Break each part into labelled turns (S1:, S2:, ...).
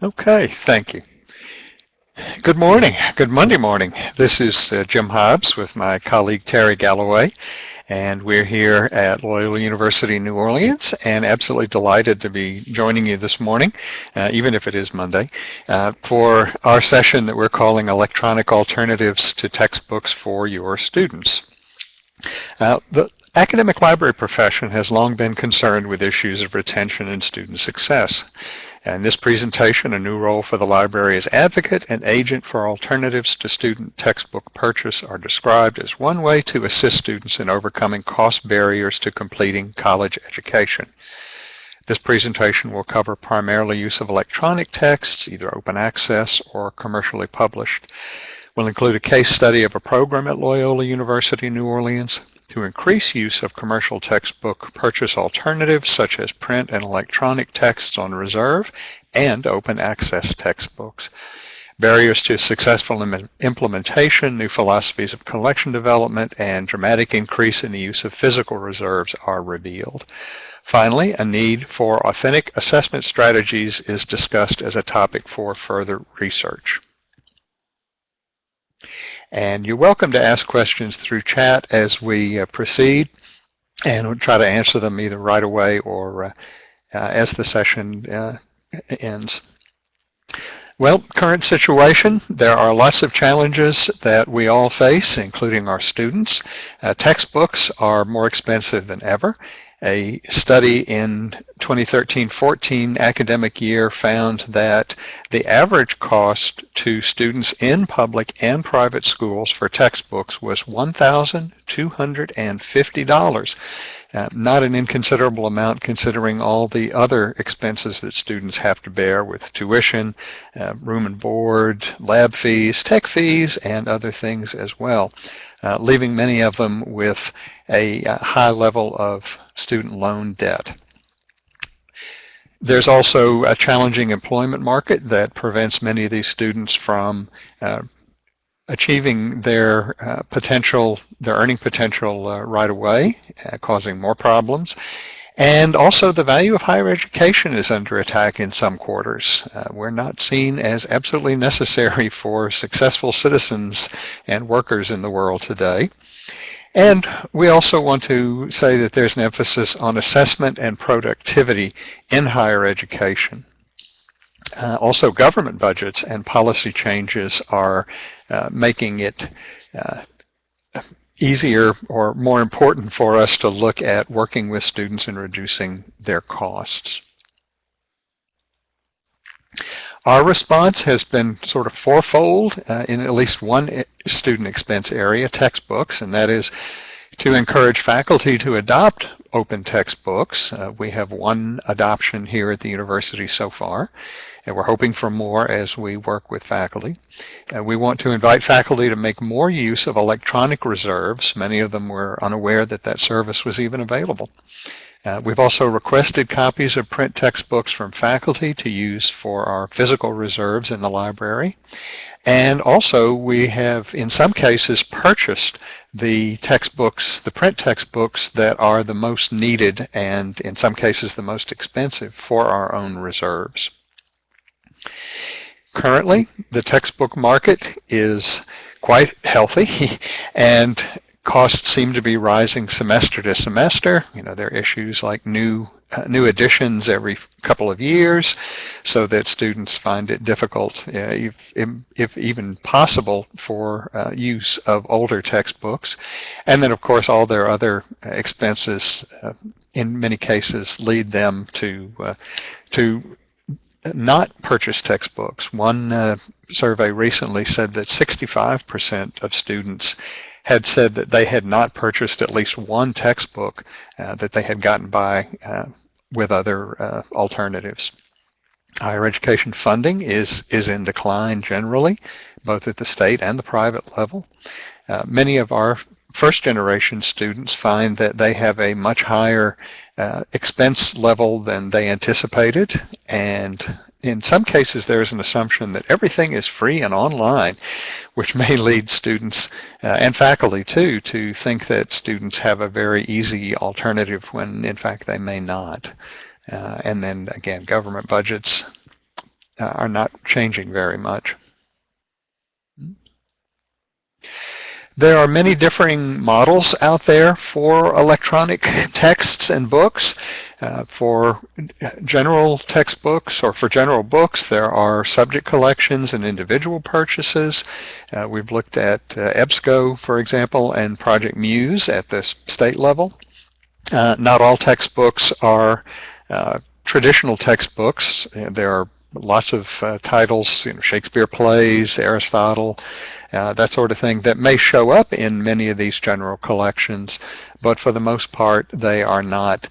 S1: Okay, thank you. Good morning. Good Monday morning. This is Jim Hobbs with my colleague Teri Gallaway, and we're here at Loyola University in New Orleans, and absolutely delighted to be joining you this morning, even if it is Monday, for our session that we're calling Electronic Alternatives to Textbooks for Your Students. The academic library profession has long been concerned with issues of retention and student success. In this presentation, a new role for the library as advocate and agent for alternatives to student textbook purchase are described as one way to assist students in overcoming cost barriers to completing college education. This presentation will cover primarily use of electronic texts, either open access or commercially published. We'll include a case study of a program at Loyola University, New Orleans, to increase use of commercial textbook purchase alternatives such as print and electronic texts on reserve and open access textbooks. Barriers to successful implementation, new philosophies of collection development, and dramatic increase in the use of physical reserves are revealed. Finally, a need for authentic assessment strategies is discussed as a topic for further research. And you're welcome to ask questions through chat as we proceed, and we'll try to answer them either right away or as the session ends. Well, current situation, there are lots of challenges that we all face, including our students. Textbooks are more expensive than ever. A study in 2013-14 academic year found that the average cost to students in public and private schools for textbooks was $1,250. Not an inconsiderable amount considering all the other expenses that students have to bear with tuition, room and board, lab fees, tech fees, and other things as well, leaving many of them with a high level of student loan debt. There's also a challenging employment market that prevents many of these students from achieving their earning potential right away, causing more problems. And also the value of higher education is under attack in some quarters. We're not seen as absolutely necessary for successful citizens and workers in the world today. And we also want to say that there's an emphasis on assessment and productivity in higher education. Also, government budgets and policy changes are making it easier or more important for us to look at working with students and reducing their costs. Our response has been sort of fourfold in at least one student expense area, textbooks, and that is to encourage faculty to adopt open textbooks. We have one adoption here at the university so far, and we're hoping for more as we work with faculty. We want to invite faculty to make more use of electronic reserves. Many of them were unaware that that service was even available. We've also requested copies of print textbooks from faculty to use for our physical reserves in the library. And also we have, in some cases, purchased the textbooks, the print textbooks that are the most needed and in some cases the most expensive for our own reserves. Currently, the textbook market is quite healthy and costs seem to be rising semester to semester. You know, there are issues like new editions every couple of years, so that students find it difficult, if even possible, for use of older textbooks. And then, of course, all their other expenses, in many cases, lead them to not purchase textbooks. One survey recently said that 65% of students had said that they had not purchased at least one textbook that they had gotten by with other alternatives. Higher education funding is in decline generally, both at the state and the private level. Many of our first-generation students find that they have a much higher expense level than they anticipated, and in some cases there's an assumption that everything is free and online, which may lead students and faculty too to think that students have a very easy alternative when in fact they may not. And then again, government budgets are not changing very much. There are many differing models out there for electronic texts and books. For general textbooks or for general books, there are subject collections and individual purchases. We've looked at EBSCO, for example, and Project Muse at the state level. Not all textbooks are traditional textbooks. There are lots of titles, Shakespeare plays, Aristotle, that sort of thing, that may show up in many of these general collections, but for the most part, they are not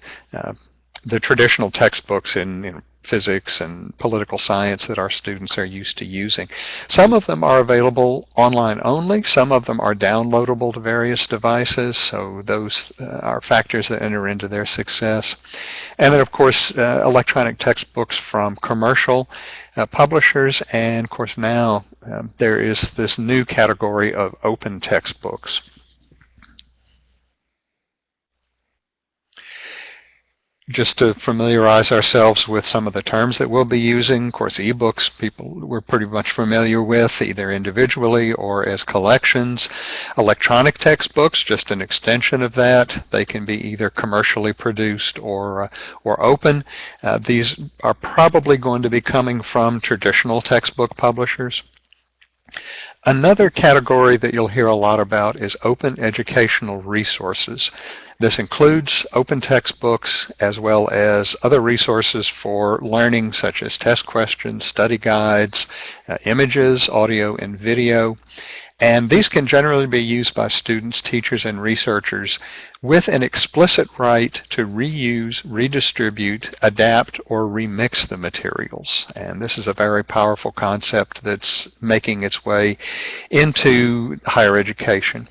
S1: the traditional textbooks in physics and political science that our students are used to using. Some of them are available online only. Some of them are downloadable to various devices, so those are factors that enter into their success. And then, of course, electronic textbooks from commercial publishers, and of course now there is this new category of open textbooks. Just to familiarize ourselves with some of the terms that we'll be using, of course, ebooks we're pretty much familiar with, either individually or as collections. Electronic textbooks, just an extension of that. They can be either commercially produced or open. These are probably going to be coming from traditional textbook publishers. Another category that you'll hear a lot about is open educational resources. This includes open textbooks as well as other resources for learning, such as test questions, study guides, images, audio, and video. And these can generally be used by students, teachers, and researchers with an explicit right to reuse, redistribute, adapt, or remix the materials. And this is a very powerful concept that's making its way into higher education.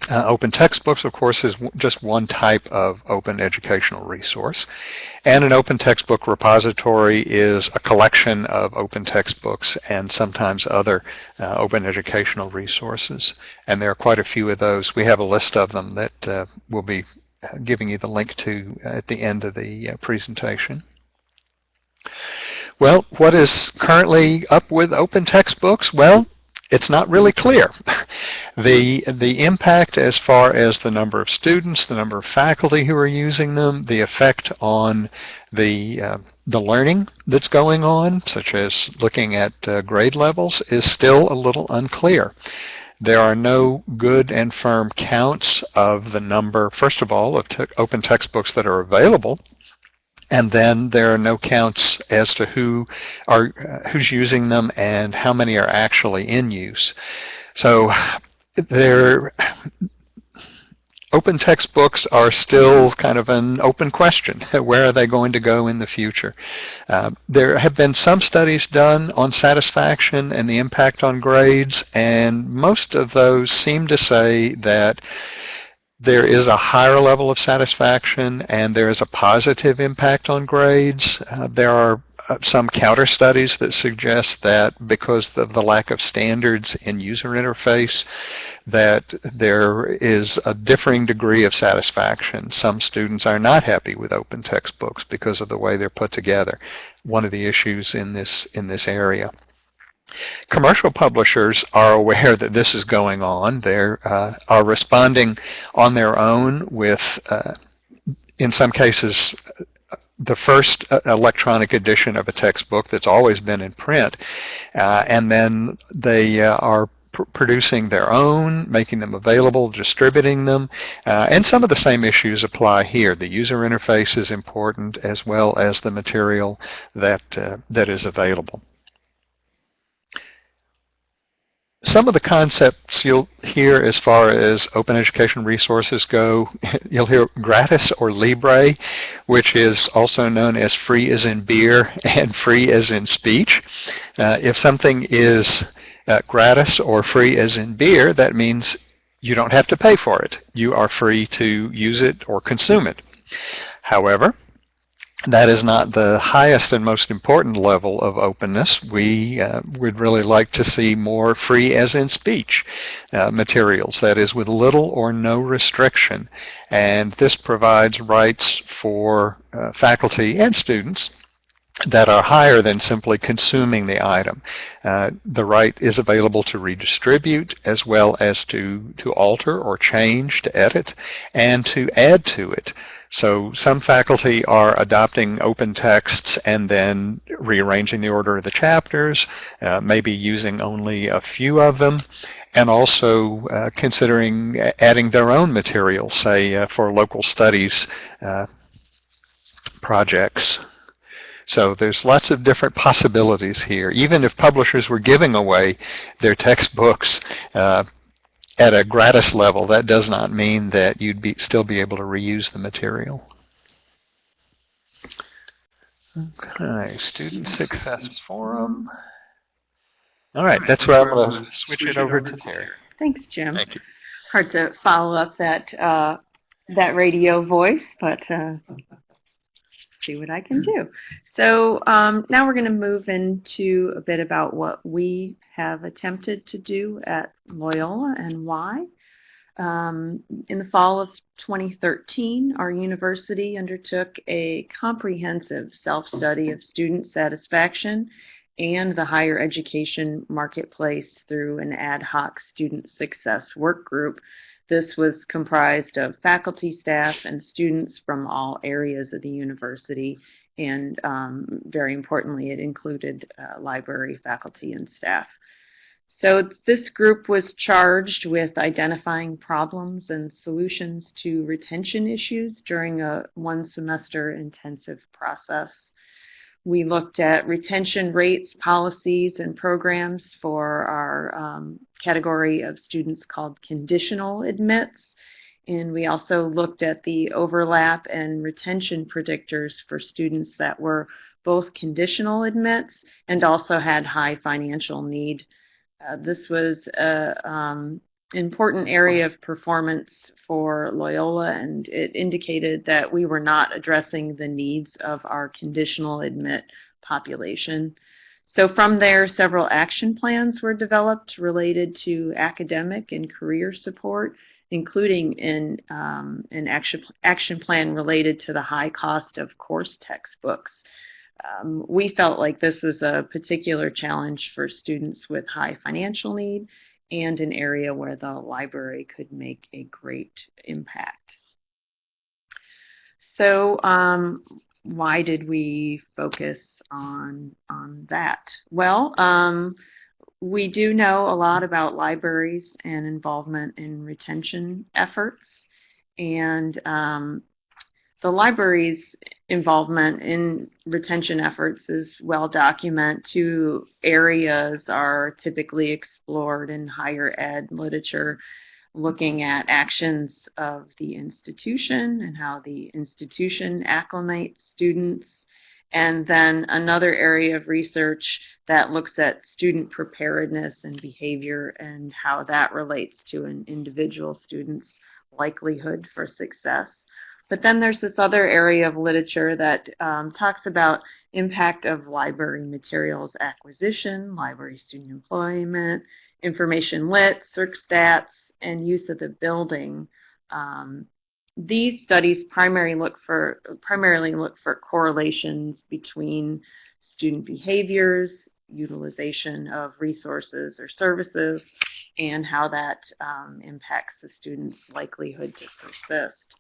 S1: Open textbooks, of course, is just one type of open educational resource. And an open textbook repository is a collection of open textbooks and sometimes other open educational resources. And there are quite a few of those. We have a list of them that we'll be giving you the link to at the end of the presentation. Well, what is currently up with open textbooks? Well, it's not really clear. The impact as far as the number of students, the number of faculty who are using them, the effect on the learning that's going on, such as looking at grade levels, is still a little unclear. There are no good and firm counts of the number, first of all, of open textbooks that are available. And then there are no counts as to who's using them and how many are actually in use. So open textbooks are still kind of an open question. Where are they going to go in the future? There have been some studies done on satisfaction and the impact on grades, and most of those seem to say that there is a higher level of satisfaction and there is a positive impact on grades. There are some counter studies that suggest that because of the lack of standards in user interface, that there is a differing degree of satisfaction. Some students are not happy with open textbooks because of the way they're put together. One of the issues in this area. Commercial publishers are aware that this is going on. They are responding on their own with, in some cases, the first electronic edition of a textbook that's always been in print, and then they are producing their own, making them available, distributing them, and some of the same issues apply here. The user interface is important as well as the material that is available. Some of the concepts you'll hear as far as open education resources go, you'll hear gratis or libre, which is also known as free as in beer and free as in speech. If something is gratis or free as in beer, that means you don't have to pay for it. You are free to use it or consume it. However, that is not the highest and most important level of openness. We would really like to see more free as in speech materials, that is with little or no restriction. And this provides rights for faculty and students that are higher than simply consuming the item. The right is available to redistribute as well as to alter or change, to edit, and to add to it. So some faculty are adopting open texts and then rearranging the order of the chapters, maybe using only a few of them, and also considering adding their own material, say for local studies projects. So there's lots of different possibilities here. Even if publishers were giving away their textbooks at a gratis level, that does not mean that you'd still be able to reuse the material. Okay, Student Success Forum. All right, that's where I'm going to switch it over to Teri.
S2: Thanks, Jim.
S1: Thank you.
S2: Hard to follow up that radio voice, but see what I can do. So now we're going to move into a bit about what we have attempted to do at Loyola and why. In the fall of 2013, our university undertook a comprehensive self-study of student satisfaction and the higher education marketplace through an ad hoc student success work group. This was comprised of faculty, staff, and students from all areas of the university, and very importantly, it included library faculty and staff. So this group was charged with identifying problems and solutions to retention issues during a one-semester intensive process. We looked at retention rates, policies, and programs for our category of students called conditional admits. And we also looked at the overlap and retention predictors for students that were both conditional admits and also had high financial need. This was an important area of performance for Loyola, and it indicated that we were not addressing the needs of our conditional admit population. So from there, several action plans were developed related to academic and career support, including an action plan related to the high cost of course textbooks. We felt like this was a particular challenge for students with high financial need and an area where the library could make a great impact. So why did we focus on that? Well, we do know a lot about libraries and involvement in retention efforts, and the library's involvement in retention efforts is well documented. Two areas are typically explored in higher ed literature, looking at actions of the institution and how the institution acclimates students. And then another area of research that looks at student preparedness and behavior and how that relates to an individual student's likelihood for success. But then there's this other area of literature that talks about impact of library materials acquisition, library student employment, information lit, circ stats, and use of the building. These studies primarily look for correlations between student behaviors, utilization of resources or services, and how that impacts the student's likelihood to persist.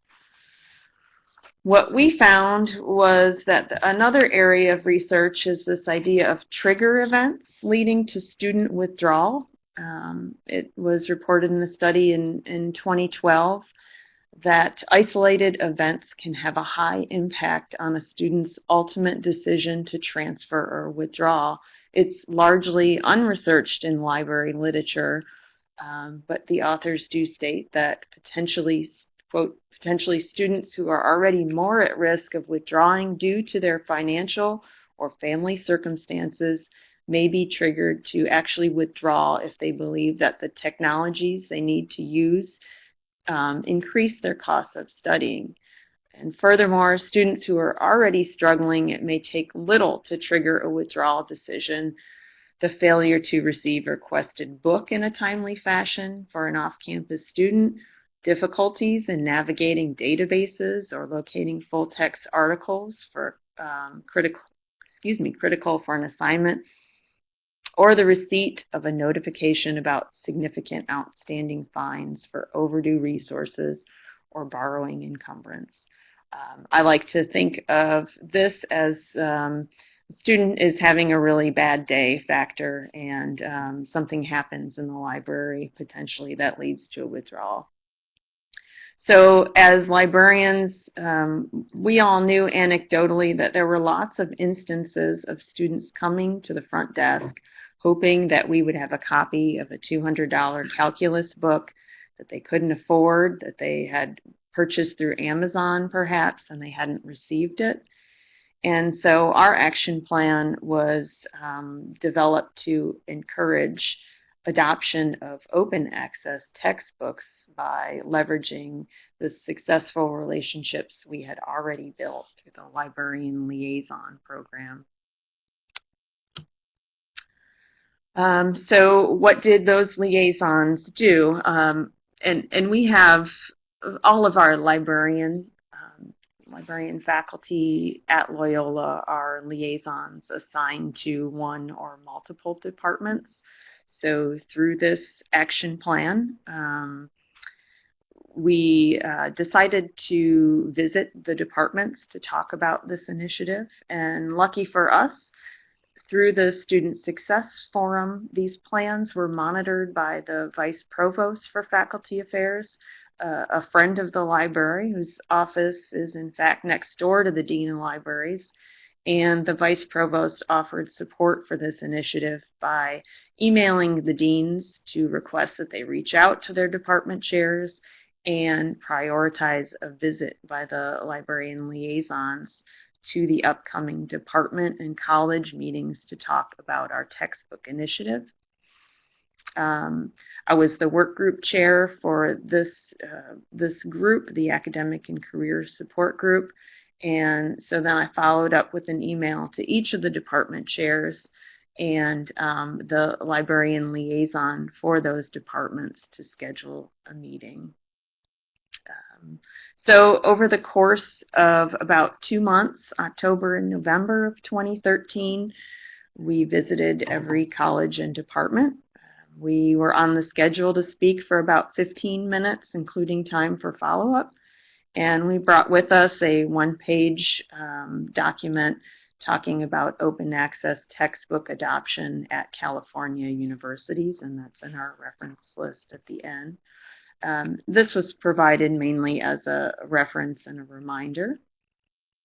S2: What we found was that another area of research is this idea of trigger events leading to student withdrawal. It was reported in a study in 2012 that isolated events can have a high impact on a student's ultimate decision to transfer or withdraw. It's largely unresearched in library literature, but the authors do state that potentially, quote, potentially students who are already more at risk of withdrawing due to their financial or family circumstances may be triggered to actually withdraw if they believe that the technologies they need to use increase their costs of studying. And furthermore, students who are already struggling, it may take little to trigger a withdrawal decision. The failure to receive a requested book in a timely fashion for an off-campus student, difficulties in navigating databases or locating full-text articles for critical for an assignment, or the receipt of a notification about significant outstanding fines for overdue resources or borrowing encumbrance. I like to think of this as the student is having a really bad day factor, and something happens in the library potentially that leads to a withdrawal. So as librarians, we all knew anecdotally that there were lots of instances of students coming to the front desk hoping that we would have a copy of a $200 calculus book that they couldn't afford, that they had purchased through Amazon perhaps, and they hadn't received it. And so our action plan was developed to encourage adoption of open access textbooks by leveraging the successful relationships we had already built through the librarian liaison program. So what did those liaisons do? And we have all of our librarian faculty at Loyola are liaisons assigned to one or multiple departments. So through this action plan, we decided to visit the departments to talk about this initiative. And lucky for us, through the Student Success Forum, these plans were monitored by the Vice Provost for Faculty Affairs, a friend of the library whose office is in fact next door to the Dean of Libraries. And the Vice Provost offered support for this initiative by emailing the deans to request that they reach out to their department chairs and prioritize a visit by the librarian liaisons to the upcoming department and college meetings to talk about our textbook initiative. I was the work group chair for this group, the Academic and Career Support Group, and so then I followed up with an email to each of the department chairs and the librarian liaison for those departments to schedule a meeting. So over the course of about 2 months, October and November of 2013, we visited every college and department. We were on the schedule to speak for about 15 minutes, including time for follow-up. And we brought with us a one-page document talking about open access textbook adoption at California universities, and that's in our reference list at the end. This was provided mainly as a reference and a reminder.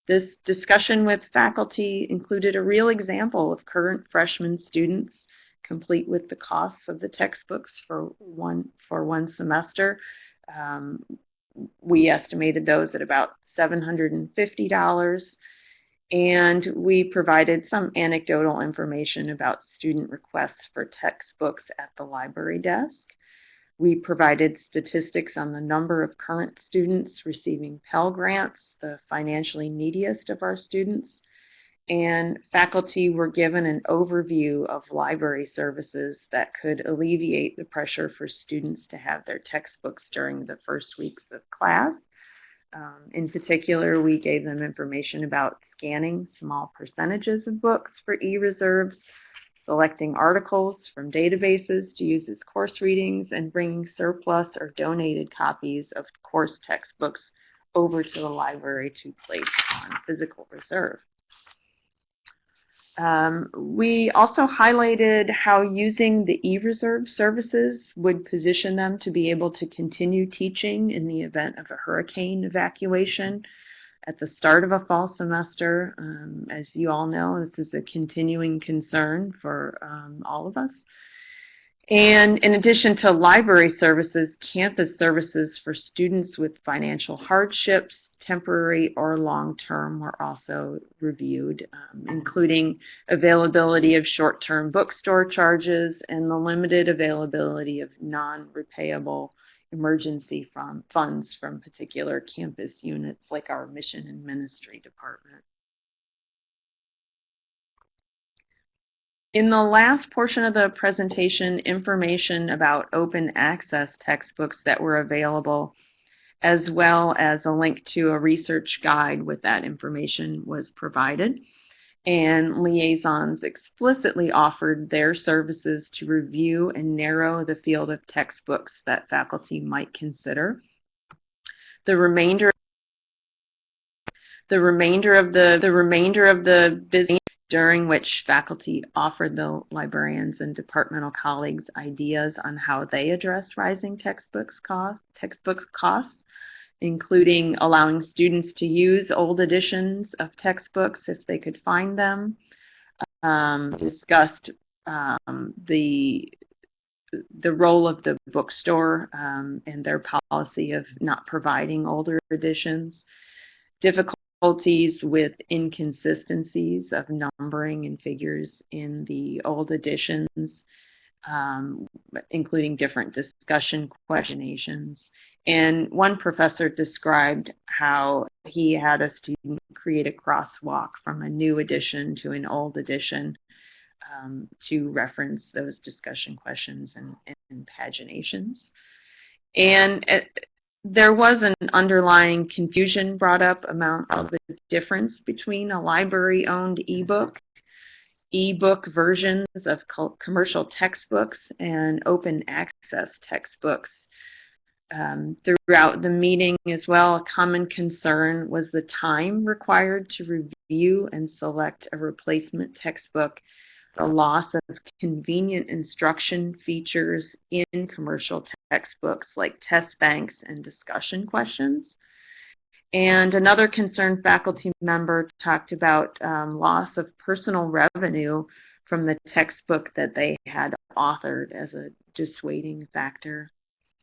S2: This discussion with faculty included a real example of current freshman students, complete with the costs of the textbooks for one semester. We estimated those at about $750, and we provided some anecdotal information about student requests for textbooks at the library desk. We provided statistics on the number of current students receiving Pell Grants, the financially neediest of our students, and faculty were given an overview of library services that could alleviate the pressure for students to have their textbooks during the first weeks of class. In particular, we gave them information about scanning small percentages of books for e-reserves, selecting articles from databases to use as course readings, and bringing surplus or donated copies of course textbooks over to the library to place on physical reserve. We also highlighted how using the e-reserve services would position them to be able to continue teaching in the event of a hurricane evacuation at the start of a fall semester. As you all know, this is a continuing concern for all of us. And in addition to library services, campus services for students with financial hardships, temporary or long-term, were also reviewed, including availability of short-term bookstore charges and the limited availability of non-repayable emergency funds from particular campus units like our mission and ministry department. In the last portion of the presentation, information about open access textbooks that were available, as well as a link to a research guide with that information, was provided. and liaisons explicitly offered their services to review and narrow the field of textbooks that faculty might consider. The remainder of the business during which faculty offered the librarians and departmental colleagues ideas on how they address rising textbook costs, including allowing students to use old editions of textbooks if they could find them, discussed the role of the bookstore and their policy of not providing older editions, difficulties with inconsistencies of numbering and figures in the old editions, including different discussion questions. And one professor described how he had a student create a crosswalk from a new edition to an old edition to reference those discussion questions and paginations. And there was an underlying confusion brought up about the difference between a library-owned ebook versions of commercial textbooks and open access textbooks. Throughout the meeting as well, a common concern was the time required to review and select a replacement textbook, the loss of convenient instruction features in commercial textbooks like test banks and discussion questions. And another concerned faculty member talked about loss of personal revenue from the textbook that they had authored as a dissuading factor.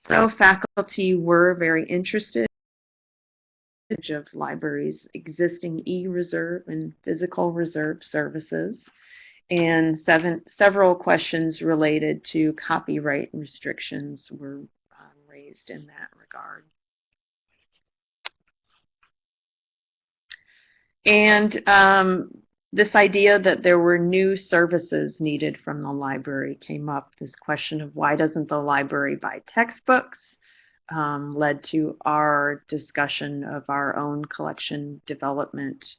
S2: So faculty were very interested of libraries' existing e-reserve and physical reserve services, and several questions related to copyright restrictions were raised in that regard. And this idea that there were new services needed from the library came up. This question of why doesn't the library buy textbooks led to our discussion of our own collection development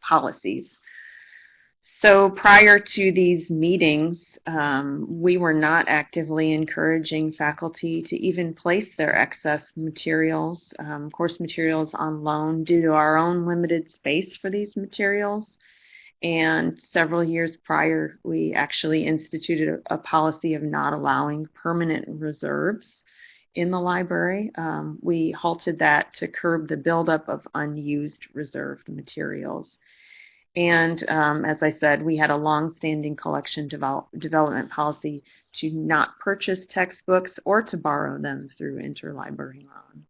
S2: policies. So prior to these meetings, we were not actively encouraging faculty to even place their excess materials, course materials on loan due to our own limited space for these materials. And several years prior, we actually instituted a policy of not allowing permanent reserves in the library. We halted that to curb the buildup of unused reserved materials. And as I said, we had a long-standing collection development policy to not purchase textbooks or to borrow them through interlibrary loan.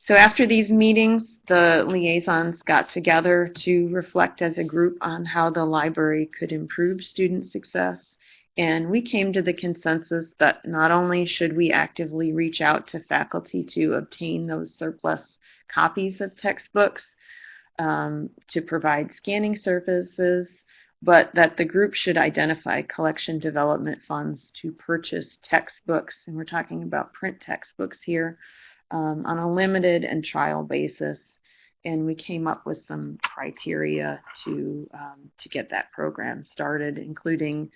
S2: So after these meetings, the liaisons got together to reflect as a group on how the library could improve student success. And we came to the consensus that not only should we actively reach out to faculty to obtain those surplus copies of textbooks, to provide scanning services, but that the group should identify collection development funds to purchase textbooks, and we're talking about print textbooks here, on a limited and trial basis. And we came up with some criteria to get that program started, including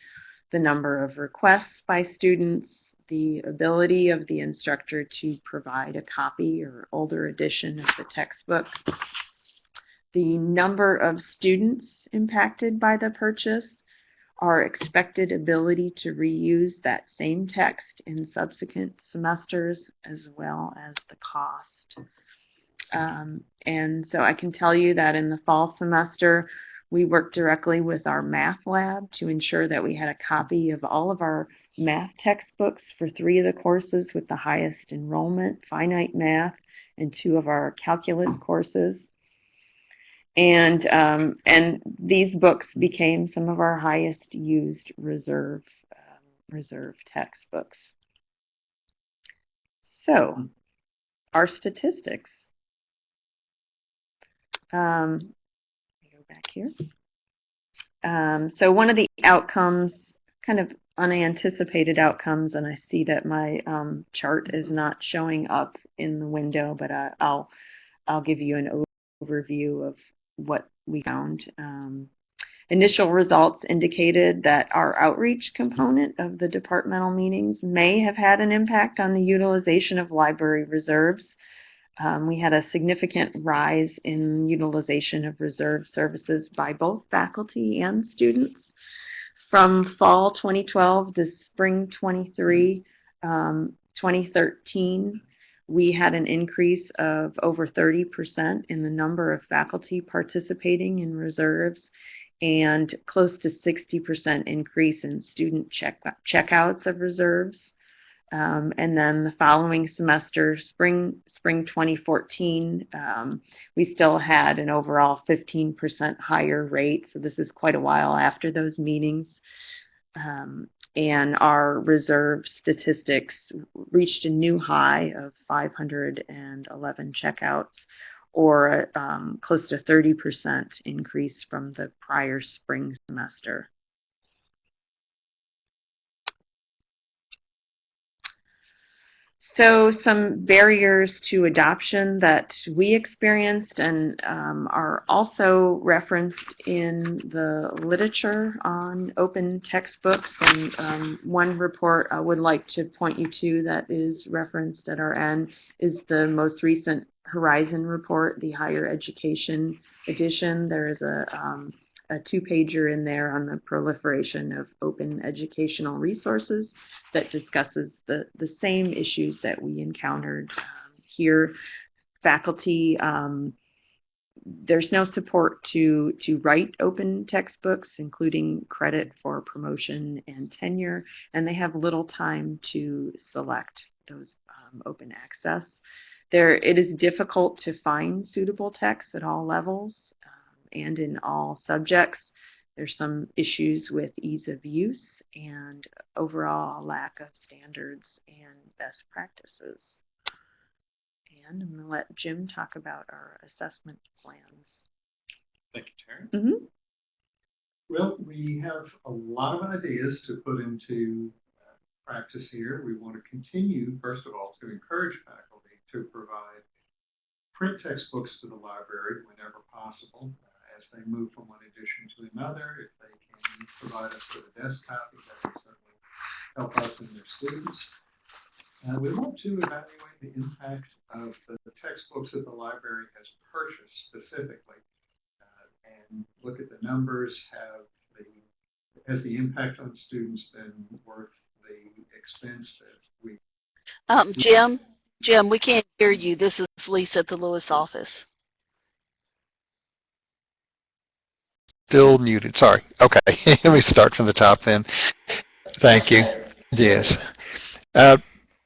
S2: the number of requests by students, the ability of the instructor to provide a copy or older edition of the textbook, the number of students impacted by the purchase, our expected ability to reuse that same text in subsequent semesters, as well as the cost. And so I can tell you that in the fall semester, we worked directly with our math lab to ensure that we had a copy of all of our math textbooks for 3 of the courses with the highest enrollment, finite math, and 2 of our calculus courses. And these books became some of our highest used reserve textbooks. So, our statistics. Let me go back here. So one of the outcomes, kind of unanticipated outcomes, and I see that my chart is not showing up in the window, but I'll give you an overview of what we found. Initial results indicated that our outreach component of the departmental meetings may have had an impact on the utilization of library reserves. We had a significant rise in utilization of reserve services by both faculty and students. From fall 2012 to spring 2013, we had an increase of over 30% in the number of faculty participating in reserves and close to 60% increase in student checkouts of reserves. And then the following semester, spring 2014, we still had an overall 15% higher rate. So this is quite a while after those meetings. And our reserve statistics reached a new high of 511 checkouts, or close to 30% increase from the prior spring semester. So some barriers to adoption that we experienced and are also referenced in the literature on open textbooks. And one report I would like to point you to that is referenced at our end is the most recent Horizon report, the higher education edition. There is a two-pager in there on the proliferation of open educational resources that discusses the same issues that we encountered here. Faculty, there's no support to write open textbooks, including credit for promotion and tenure, and they have little time to select those open access. It is difficult to find suitable texts at all levels and in all subjects. There's some issues with ease of use and overall lack of standards and best practices. And I'm going to let Jim talk about our assessment plans.
S1: Thank you, Teri.
S2: Mm-hmm.
S1: Well, we have a lot of ideas to put into practice here. We want to continue, first of all, to encourage faculty to provide print textbooks to the library whenever possible. As they move from one edition to another, if they can provide us with a desk copy, that will certainly help us and their students. We want to evaluate the impact of the textbooks that the library has purchased specifically and look at the numbers. Has the impact on students been worth the expense that we...
S3: Jim, we can't hear you. This is Lisa at the Lewis office.
S1: Still muted. Sorry. Okay. Let me start from the top then. Thank you. Yes.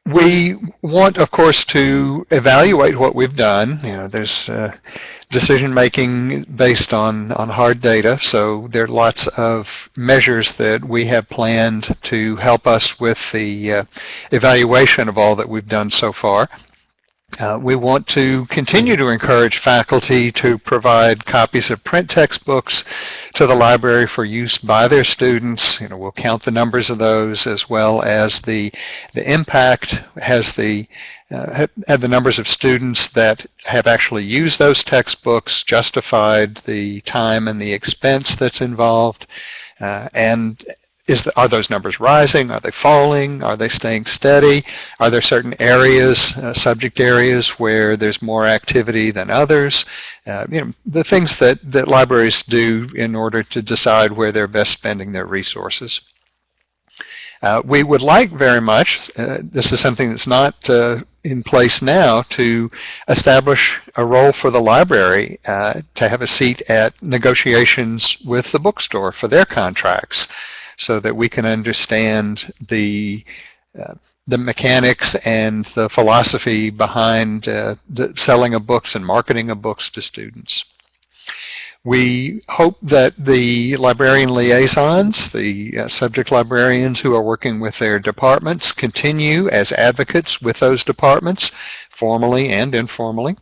S1: We want, of course, to evaluate what we've done. You know, there's decision making based on hard data, so there are lots of measures that we have planned to help us with the evaluation of all that we've done so far. We want to continue to encourage faculty to provide copies of print textbooks to the library for use by their students. You know, we'll count the numbers of those as well as the impact. Have the numbers of students that have actually used those textbooks justified the time and the expense that's involved, and are those numbers rising? Are they falling? Are they staying steady? Are there certain areas, subject areas, where there's more activity than others? You know, the things that libraries do in order to decide where they're best spending their resources. We would like very much, this is something that's not in place now, to establish a role for the library to have a seat at negotiations with the bookstore for their contracts, so that we can understand the mechanics and the philosophy behind the selling of books and marketing of books to students. We hope that the librarian liaisons, the subject librarians who are working with their departments, continue as advocates with those departments, formally and informally.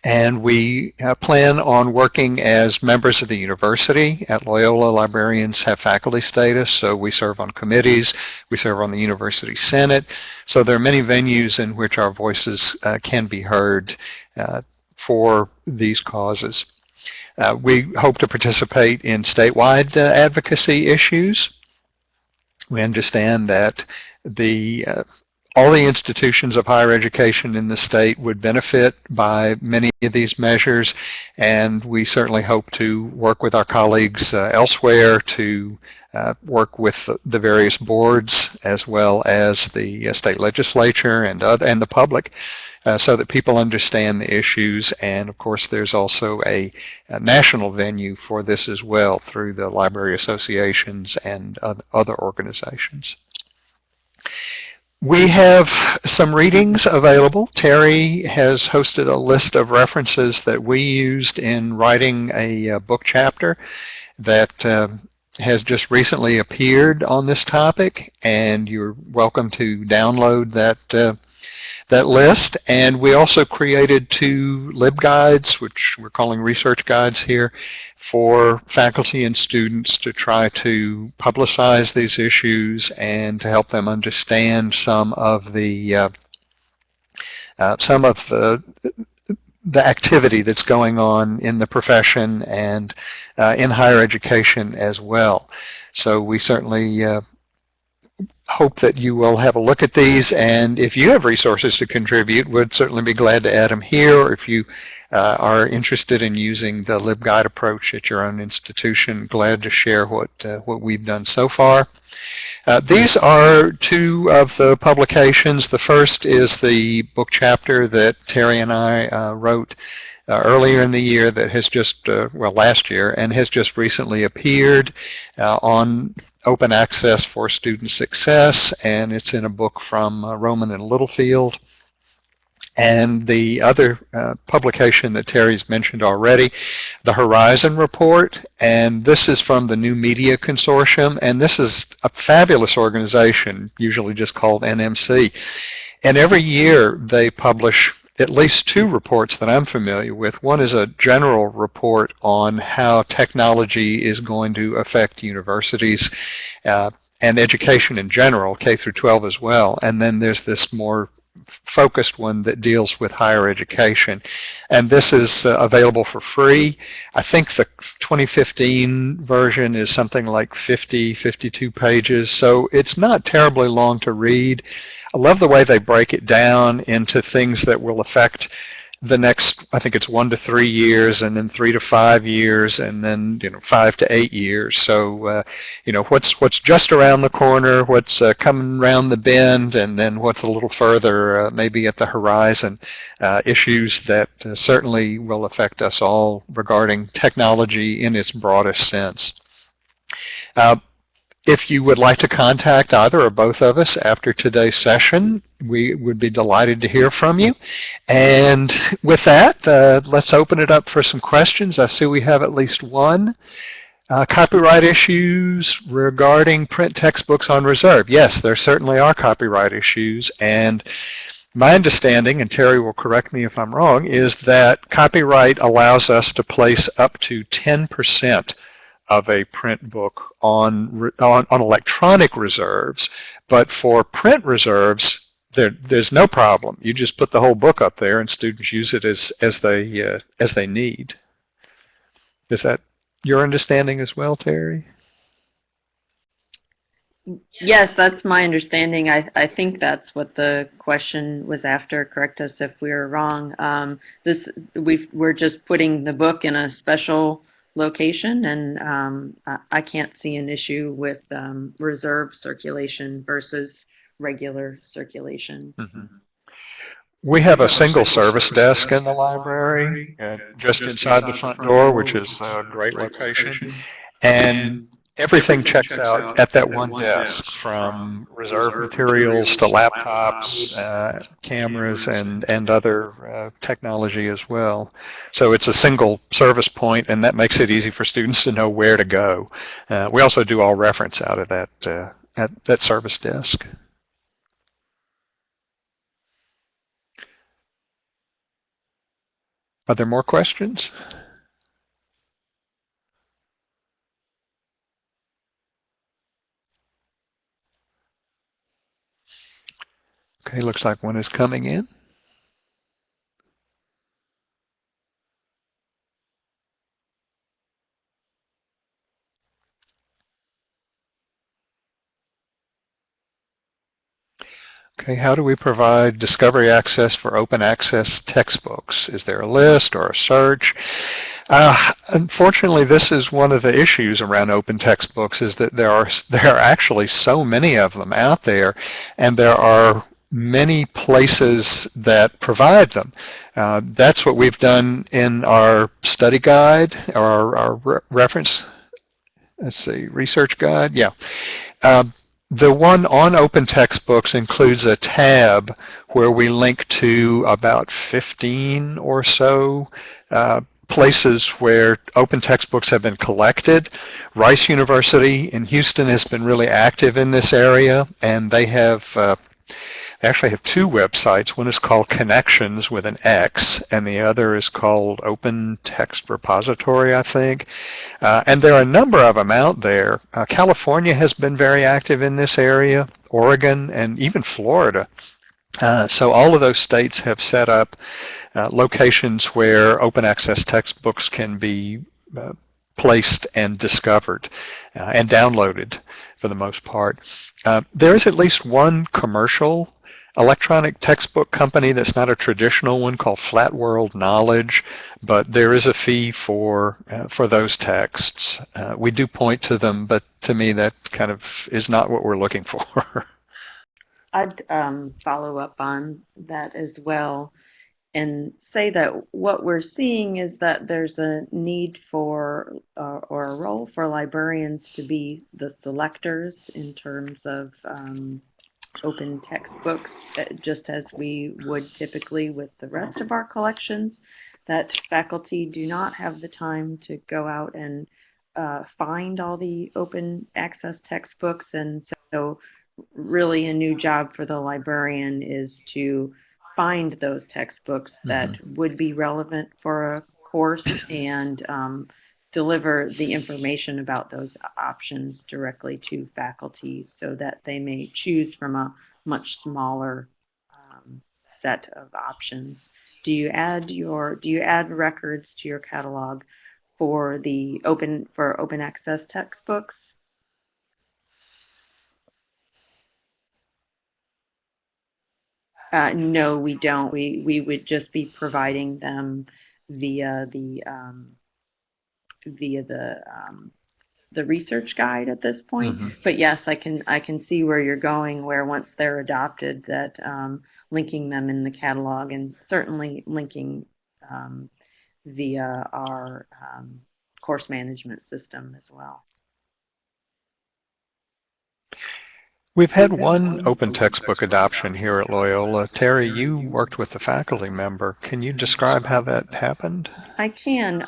S1: And we plan on working as members of the university. At Loyola, librarians have faculty status, so we serve on committees, we serve on the university senate. So there are many venues in which our voices can be heard for these causes. We hope to participate in statewide advocacy issues. We understand that all the institutions of higher education in the state would benefit by many of these measures, and we certainly hope to work with our colleagues elsewhere to work with the various boards as well as the state legislature and the public so that people understand the issues. And of course there's also a national venue for this as well through the library associations and other organizations. We have some readings available. Teri has hosted a list of references that we used in writing a book chapter that has just recently appeared on this topic, and you're welcome to download that list. And we also created 2 LibGuides, which we're calling research guides here, for faculty and students to try to publicize these issues and to help them understand some of the activity that's going on in the profession and in higher education as well. So we certainly hope that you will have a look at these, and if you have resources to contribute, we'd certainly be glad to add them here, or if you are interested in using the LibGuide approach at your own institution, glad to share what we've done so far. These are 2 of the publications. The first is the book chapter that Teri and I wrote earlier in the year that has just, last year, and has just recently appeared on open access for student success, and it's in a book from Roman and Littlefield. And the other publication that Teri's mentioned already, the Horizon Report, and this is from the New Media Consortium, and this is a fabulous organization, usually just called NMC. And every year they publish at least 2 reports that I'm familiar with. One is a general report on how technology is going to affect universities and education in general, K through 12 as well. And then there's this more focused one that deals with higher education. And this is available for free. I think the 2015 version is something like 52 pages, so it's not terribly long to read. I love the way they break it down into things that will affect the next, I think it's 1 to 3 years, and then 3 to 5 years, and then 5 to 8 years. So what's just around the corner, what's coming around the bend, and then what's a little further, maybe at the horizon. Issues that certainly will affect us all regarding technology in its broadest sense. If you would like to contact either or both of us after today's session, we would be delighted to hear from you. And with that, let's open it up for some questions. I see we have at least one. Copyright issues regarding print textbooks on reserve. Yes, there certainly are copyright issues. And my understanding, and Teri will correct me if I'm wrong, is that copyright allows us to place up to 10% of a print book on electronic reserves, but for print reserves, there's no problem. You just put the whole book up there, and students use it as they need. Is that your understanding as well, Teri?
S2: Yes, that's my understanding. I think that's what the question was after. Correct us if we're wrong. We're just putting the book in a special location, and I can't see an issue with reserve circulation versus regular circulation.
S1: Mm-hmm. We have a single service desk in the library, just inside the front door, which is a great location, and everything checks out at that one desk, from reserve materials to laptops, cameras, and other technology as well. So it's a single service point, and that makes it easy for students to know where to go. We also do all reference out of that service desk. Are there more questions? Okay, looks like one is coming in. Okay, how do we provide discovery access for open access textbooks? Is there a list or a search? Unfortunately, this is one of the issues around open textbooks, is that there are actually so many of them out there, and there are many places that provide them. That's what we've done in our study guide, or our reference, let's see, research guide. Yeah. The one on open textbooks includes a tab where we link to about 15 or so places where open textbooks have been collected. Rice University in Houston has been really active in this area, and they actually have two websites. One is called Connections with an X, and the other is called Open Text Repository, I think. And there are a number of them out there. California has been very active in this area, Oregon, and even Florida. So all of those states have set up locations where open access textbooks can be placed and discovered and downloaded for the most part. There is at least one commercial electronic textbook company that's not a traditional one, called Flat World Knowledge, but there is a fee for those texts. We do point to them, but to me that kind of is not what we're looking for.
S2: I'd follow up on that as well and say that what we're seeing is that there's a need for or a role for librarians to be the selectors in terms of open textbooks, just as we would typically with the rest of our collections, that faculty do not have the time to go out and find all the open access textbooks, and so really a new job for the librarian is to find those textbooks that would be relevant for a course and deliver the information about those options directly to faculty so that they may choose from a much smaller set of options. Do you add records to your catalog for the open access textbooks? No, we don't. We would just be providing them via the research guide at this point. But yes, I can see where you're going. Where once they're adopted, that linking them in the catalog, and certainly linking via our course management system as well.
S1: We've had one open textbook adoption here at Loyola. Teri, you worked with the faculty member. Can you describe how that happened?
S2: I can.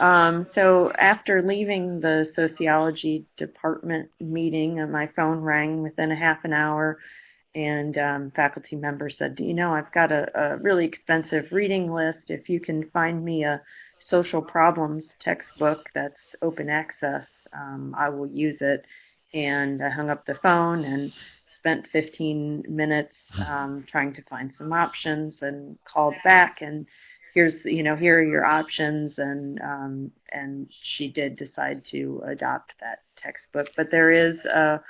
S2: So after leaving the sociology department meeting, my phone rang within a half an hour, and faculty member said, you know, I've got a really expensive reading list. If you can find me a social problems textbook that's open access, I will use it. And I hung up the phone and spent 15 minutes trying to find some options, and called back, and here are your options, and she did decide to adopt that textbook. But there is a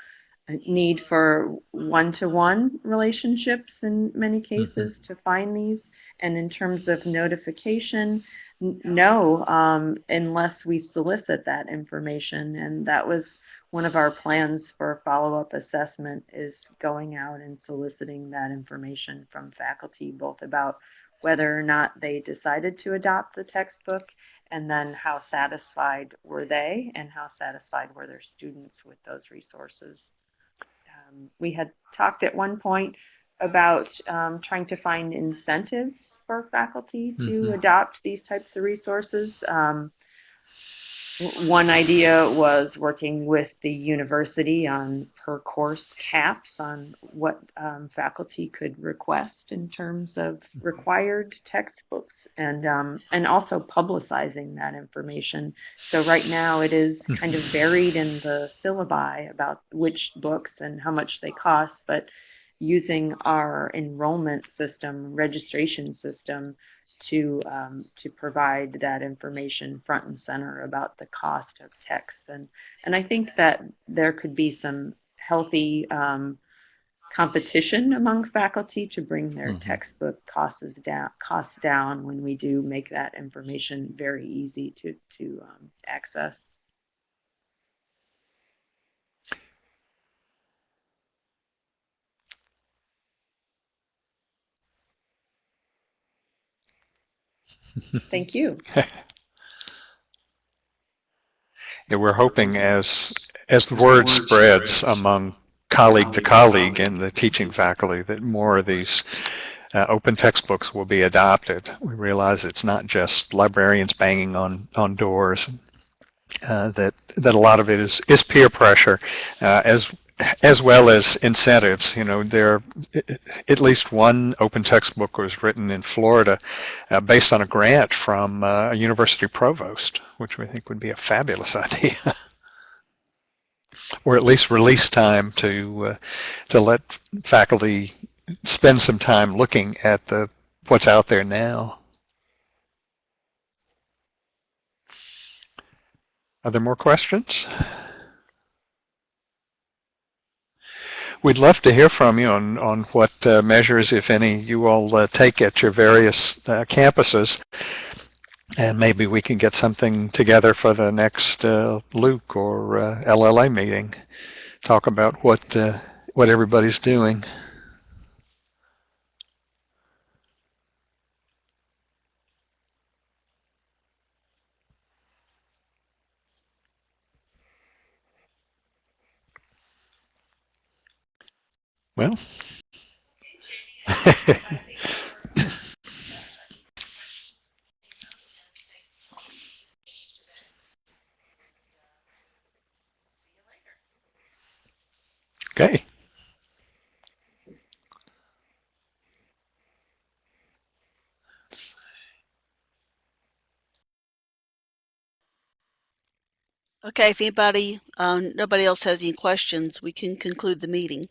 S2: need for one-to-one relationships in many cases to find these, and in terms of notification, no, unless we solicit that information, and that was one of our plans for follow-up assessment, is going out and soliciting that information from faculty, both about whether or not they decided to adopt the textbook, and then how satisfied were they, and how satisfied were their students with those resources. We had talked at one point about trying to find incentives for faculty to adopt these types of resources. One idea was working with the university on per course caps on what faculty could request in terms of required textbooks, and also publicizing that information. So right now it is kind of buried in the syllabi about which books and how much they cost, but using our enrollment system, registration system, to provide that information front and center about the cost of texts, and I think that there could be some healthy competition among faculty to bring their
S1: Mhm.
S2: textbook costs down when we do make that information very easy to access. Thank you.
S1: Yeah, we're hoping as the word spreads among colleague to colleague in the teaching faculty that more of these open textbooks will be adopted. We realize it's not just librarians banging on doors. That a lot of it is peer pressure, as well as incentives. You know, there at least one open textbook was written in Florida based on a grant from a university provost, which we think would be a fabulous idea. Or at least release time to let faculty spend some time looking at what's out there now. Are there more questions? We'd love to hear from you on what measures, if any, you all take at your various campuses. And maybe we can get something together for the next Luke or LLA meeting. Talk about what everybody's doing. Well. Okay.
S3: Okay, if nobody else has any questions, we can conclude the meeting.